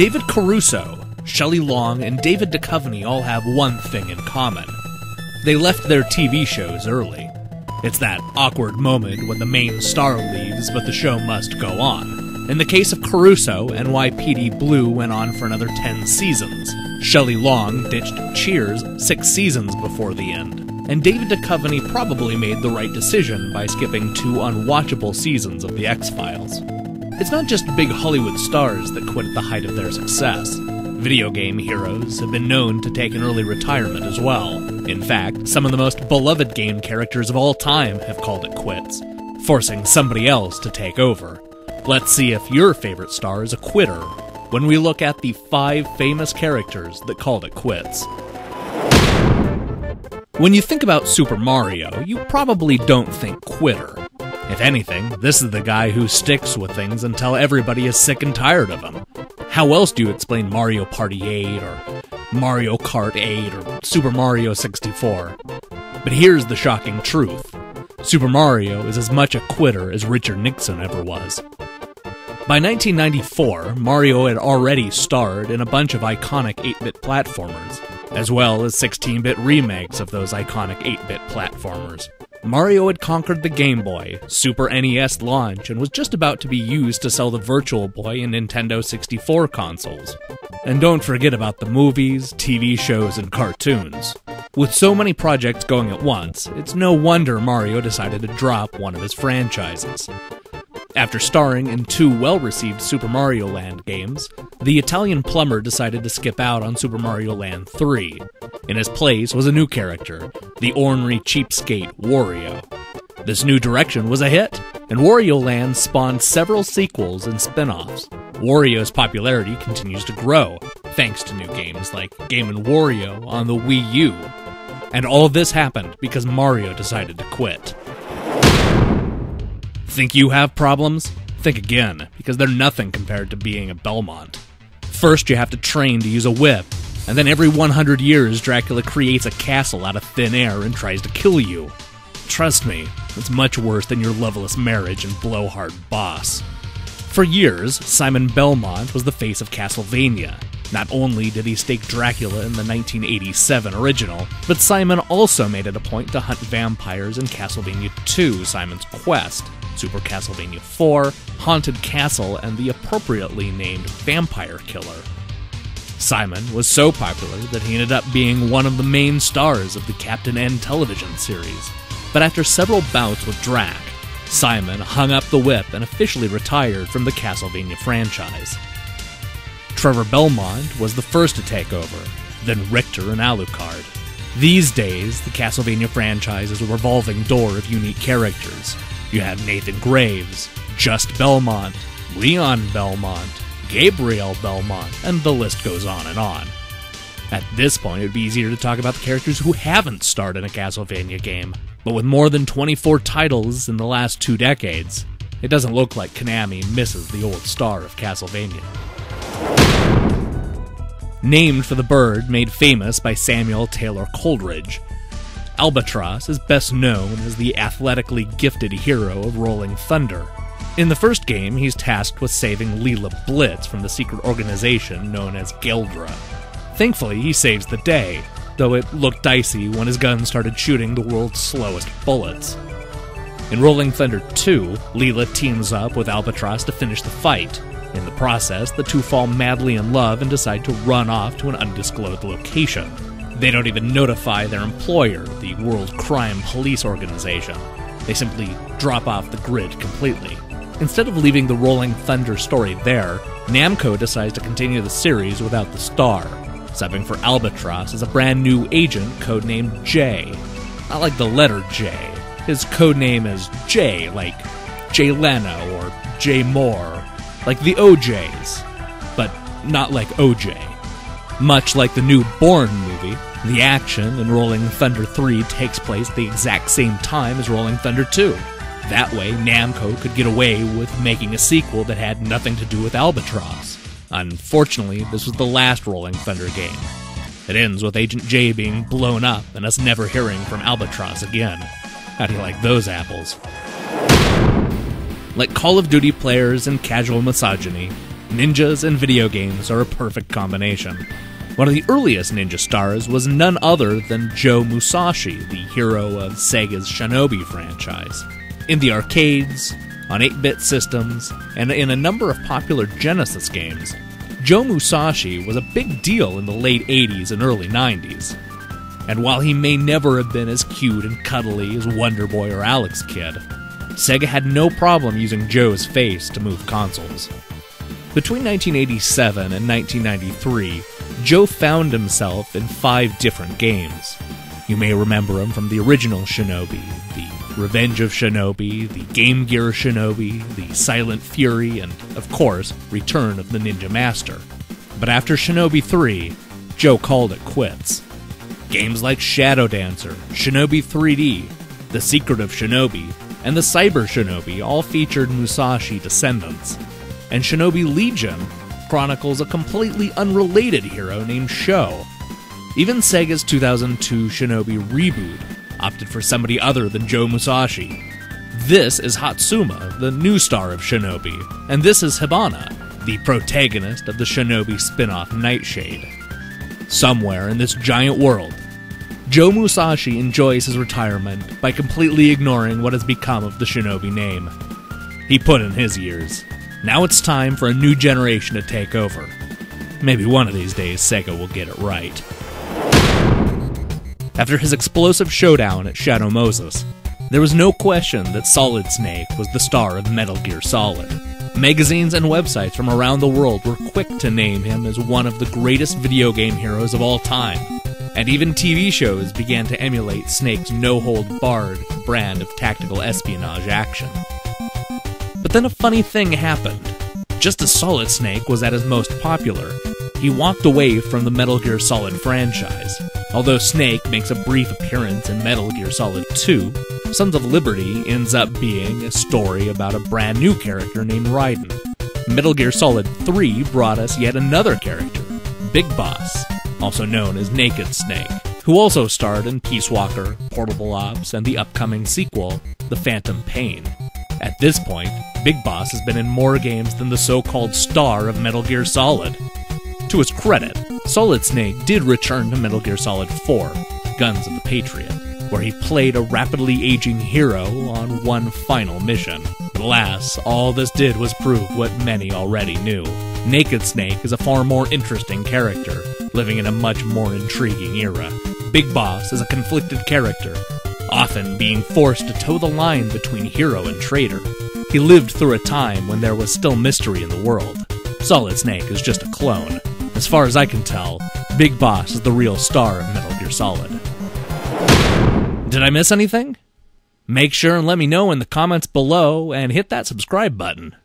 David Caruso, Shelly Long, and David Duchovny all have one thing in common. They left their TV shows early. It's that awkward moment when the main star leaves, but the show must go on. In the case of Caruso, NYPD Blue went on for another 10 seasons. Shelly Long ditched Cheers 6 seasons before the end. And David Duchovny probably made the right decision by skipping 2 unwatchable seasons of The X-Files. It's not just big Hollywood stars that quit at the height of their success. Video game heroes have been known to take an early retirement as well. In fact, some of the most beloved game characters of all time have called it quits, forcing somebody else to take over. Let's see if your favorite star is a quitter when we look at the 5 famous characters that called it quits. When you think about Super Mario, you probably don't think quitter. If anything, this is the guy who sticks with things until everybody is sick and tired of him. How else do you explain Mario Party 8, or Mario Kart 8, or Super Mario 64? But here's the shocking truth. Super Mario is as much a quitter as Richard Nixon ever was. By 1994, Mario had already starred in a bunch of iconic 8-bit platformers, as well as 16-bit remakes of those iconic 8-bit platformers. Mario had conquered the Game Boy, Super NES launch, and was just about to be used to sell the Virtual Boy and Nintendo 64 consoles. And don't forget about the movies, TV shows, and cartoons. With so many projects going at once, it's no wonder Mario decided to drop one of his franchises. After starring in 2 well-received Super Mario Land games, the Italian plumber decided to skip out on Super Mario Land 3. In his place was a new character, the ornery cheapskate Wario. This new direction was a hit, and Wario Land spawned several sequels and spin-offs. Wario's popularity continues to grow, thanks to new games like Game & Wario on the Wii U. And all of this happened because Mario decided to quit. Think you have problems? Think again, because they're nothing compared to being a Belmont. First, you have to train to use a whip, and then every 100 years, Dracula creates a castle out of thin air and tries to kill you. Trust me, it's much worse than your loveless marriage and blowhard boss. For years, Simon Belmont was the face of Castlevania. Not only did he stake Dracula in the 1987 original, but Simon also made it a point to hunt vampires in Castlevania II: Simon's Quest, Super Castlevania IV, Haunted Castle, and the appropriately named Vampire Killer. Simon was so popular that he ended up being one of the main stars of the Captain N television series. But after several bouts with Drac, Simon hung up the whip and officially retired from the Castlevania franchise. Trevor Belmont was the first to take over, then Richter and Alucard. These days, the Castlevania franchise is a revolving door of unique characters. You have Nathan Graves, Just Belmont, Leon Belmont, Gabriel Belmont, and the list goes on and on. At this point, it would be easier to talk about the characters who haven't starred in a Castlevania game, but with more than 24 titles in the last 2 decades, it doesn't look like Konami misses the old star of Castlevania. Named for the bird made famous by Samuel Taylor Coleridge, Albatross is best known as the athletically gifted hero of Rolling Thunder. In the first game, he's tasked with saving Leela Blitz from the secret organization known as Geldra. Thankfully, he saves the day, though it looked dicey when his gun started shooting the world's slowest bullets. In Rolling Thunder 2, Leela teams up with Albatross to finish the fight. In the process, the two fall madly in love and decide to run off to an undisclosed location. They don't even notify their employer, the World Crime Police Organization. They simply drop off the grid completely. Instead of leaving the Rolling Thunder story there, Namco decides to continue the series without the star. Subbing for Albatross is a brand new agent codenamed J. Not like the letter J. His codename is J, like Jay Leno or Jay Moore, like the OJs, but not like OJ. Much like the new Bourne movie, the action in Rolling Thunder 3 takes place at the exact same time as Rolling Thunder 2. That way, Namco could get away with making a sequel that had nothing to do with Albatross. Unfortunately, this was the last Rolling Thunder game. It ends with Agent J being blown up and us never hearing from Albatross again. How do you like those apples? Like Call of Duty players and casual misogyny, Ninjas and video games are a perfect combination. One of the earliest ninja stars was none other than Joe Musashi, the hero of Sega's Shinobi franchise. In the arcades, on 8-bit systems, and in a number of popular Genesis games, Joe Musashi was a big deal in the late 80s and early 90s. And while he may never have been as cute and cuddly as Wonder Boy or Alex Kidd, Sega had no problem using Joe's face to move consoles. Between 1987 and 1993, Joe found himself in 5 different games. You may remember him from the original Shinobi, the Revenge of Shinobi, the Game Gear Shinobi, the Silent Fury, and, of course, Return of the Ninja Master. But after Shinobi 3, Joe called it quits. Games like Shadow Dancer, Shinobi 3D, The Secret of Shinobi, and the Cyber Shinobi all featured Musashi descendants. And Shinobi Legion chronicles a completely unrelated hero named Sho. Even Sega's 2002 Shinobi reboot opted for somebody other than Joe Musashi. This is Hatsuma, the new star of Shinobi, and this is Hibana, the protagonist of the Shinobi spin-off Nightshade. Somewhere in this giant world, Joe Musashi enjoys his retirement by completely ignoring what has become of the Shinobi name. He put in his years. Now it's time for a new generation to take over. Maybe one of these days Sega will get it right. After his explosive showdown at Shadow Moses, there was no question that Solid Snake was the star of Metal Gear Solid. Magazines and websites from around the world were quick to name him as one of the greatest video game heroes of all time, and even TV shows began to emulate Snake's no-hold-barred brand of tactical espionage action. But then a funny thing happened. Just as Solid Snake was at his most popular, he walked away from the Metal Gear Solid franchise. Although Snake makes a brief appearance in Metal Gear Solid 2, Sons of Liberty ends up being a story about a brand new character named Raiden. Metal Gear Solid 3 brought us yet another character, Big Boss, also known as Naked Snake, who also starred in Peace Walker, Portable Ops, and the upcoming sequel, The Phantom Pain. At this point, Big Boss has been in more games than the so-called star of Metal Gear Solid. To his credit, Solid Snake did return to Metal Gear Solid 4, Guns of the Patriot, where he played a rapidly aging hero on one final mission. But alas, all this did was prove what many already knew. Naked Snake is a far more interesting character, living in a much more intriguing era. Big Boss is a conflicted character, often being forced to toe the line between hero and traitor. He lived through a time when there was still mystery in the world. Solid Snake is just a clone. As far as I can tell, Big Boss is the real star of Metal Gear Solid. Did I miss anything? Make sure and let me know in the comments below and hit that subscribe button.